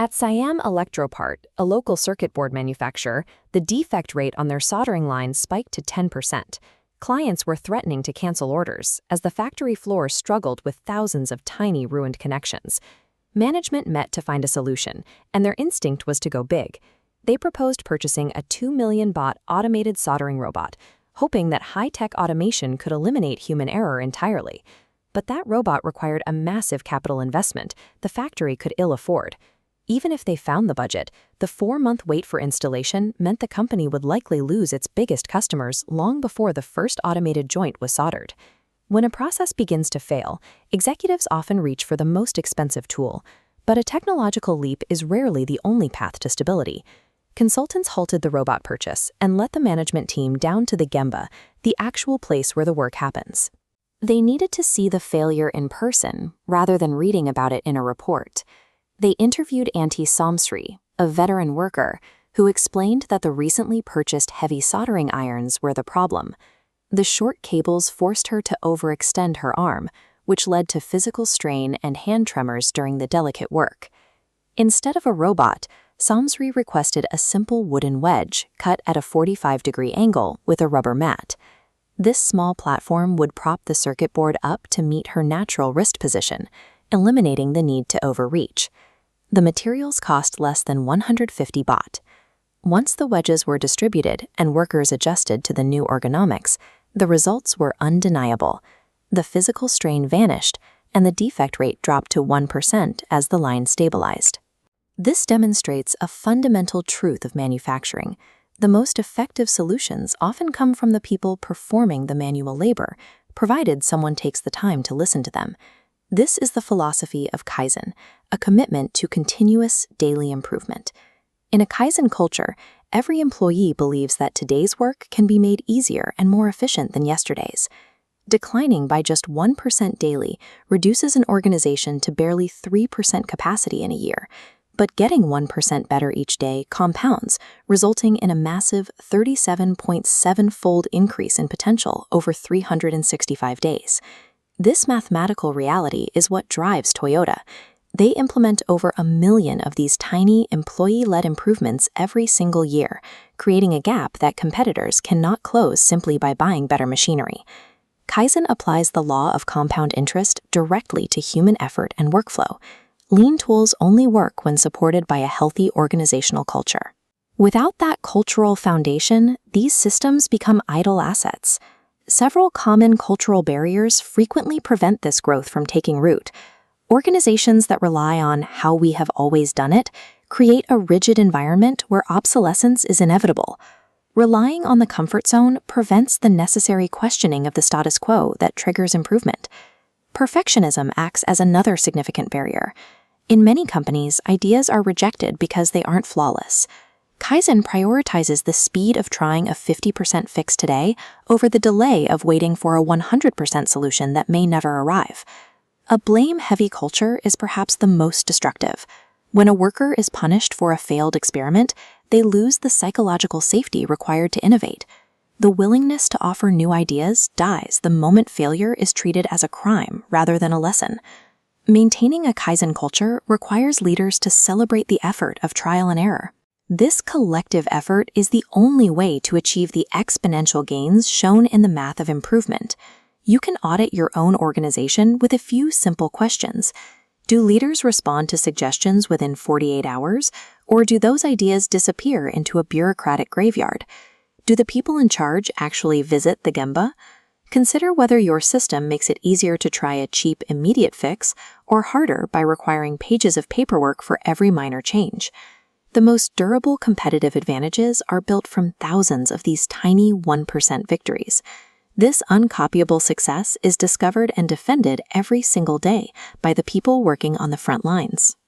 At Siam Electropart, a local circuit board manufacturer, the defect rate on their soldering lines spiked to 10%. Clients were threatening to cancel orders as the factory floor struggled with thousands of tiny ruined connections. Management met to find a solution, and their instinct was to go big. They proposed purchasing a 2 million baht automated soldering robot, hoping that high-tech automation could eliminate human error entirely. But that robot required a massive capital investment the factory could ill afford. Even if they found the budget, the 4-month wait for installation meant the company would likely lose its biggest customers long before the first automated joint was soldered. When a process begins to fail, executives often reach for the most expensive tool. But a technological leap is rarely the only path to stability. Consultants halted the robot purchase and let the management team down to the Gemba, the actual place where the work happens. They needed to see the failure in person rather than reading about it in a report. They interviewed Auntie Somsri, a veteran worker, who explained that the recently purchased heavy soldering irons were the problem. The short cables forced her to overextend her arm, which led to physical strain and hand tremors during the delicate work. Instead of a robot, Somsri requested a simple wooden wedge cut at a 45-degree angle with a rubber mat. This small platform would prop the circuit board up to meet her natural wrist position, eliminating the need to overreach. The materials cost less than 150 baht. Once the wedges were distributed and workers adjusted to the new ergonomics, the results were undeniable. The physical strain vanished, and the defect rate dropped to 1% as the line stabilized. This demonstrates a fundamental truth of manufacturing. The most effective solutions often come from the people performing the manual labor, provided someone takes the time to listen to them. This is the philosophy of Kaizen, a commitment to continuous daily improvement. In a Kaizen culture, every employee believes that today's work can be made easier and more efficient than yesterday's. Declining by just 1% daily reduces an organization to barely 3% capacity in a year. But getting 1% better each day compounds, resulting in a massive 37.7-fold increase in potential over 365 days. This mathematical reality is what drives Toyota. They implement over 1 million of these tiny, employee-led improvements every single year, creating a gap that competitors cannot close simply by buying better machinery. Kaizen applies the law of compound interest directly to human effort and workflow. Lean tools only work when supported by a healthy organizational culture. Without that cultural foundation, these systems become idle assets. Several common cultural barriers frequently prevent this growth from taking root. Organizations that rely on how we have always done it create a rigid environment where obsolescence is inevitable. Relying on the comfort zone prevents the necessary questioning of the status quo that triggers improvement. Perfectionism acts as another significant barrier. In many companies, ideas are rejected because they aren't flawless. Kaizen prioritizes the speed of trying a 50% fix today over the delay of waiting for a 100% solution that may never arrive. A blame-heavy culture is perhaps the most destructive. When a worker is punished for a failed experiment, they lose the psychological safety required to innovate. The willingness to offer new ideas dies the moment failure is treated as a crime rather than a lesson. Maintaining a Kaizen culture requires leaders to celebrate the effort of trial and error. This collective effort is the only way to achieve the exponential gains shown in the math of improvement. You can audit your own organization with a few simple questions. Do leaders respond to suggestions within 48 hours, or do those ideas disappear into a bureaucratic graveyard? Do the people in charge actually visit the Gemba? Consider whether your system makes it easier to try a cheap, immediate fix or harder by requiring pages of paperwork for every minor change. The most durable competitive advantages are built from thousands of these tiny 1% victories. This uncopyable success is discovered and defended every single day by the people working on the front lines.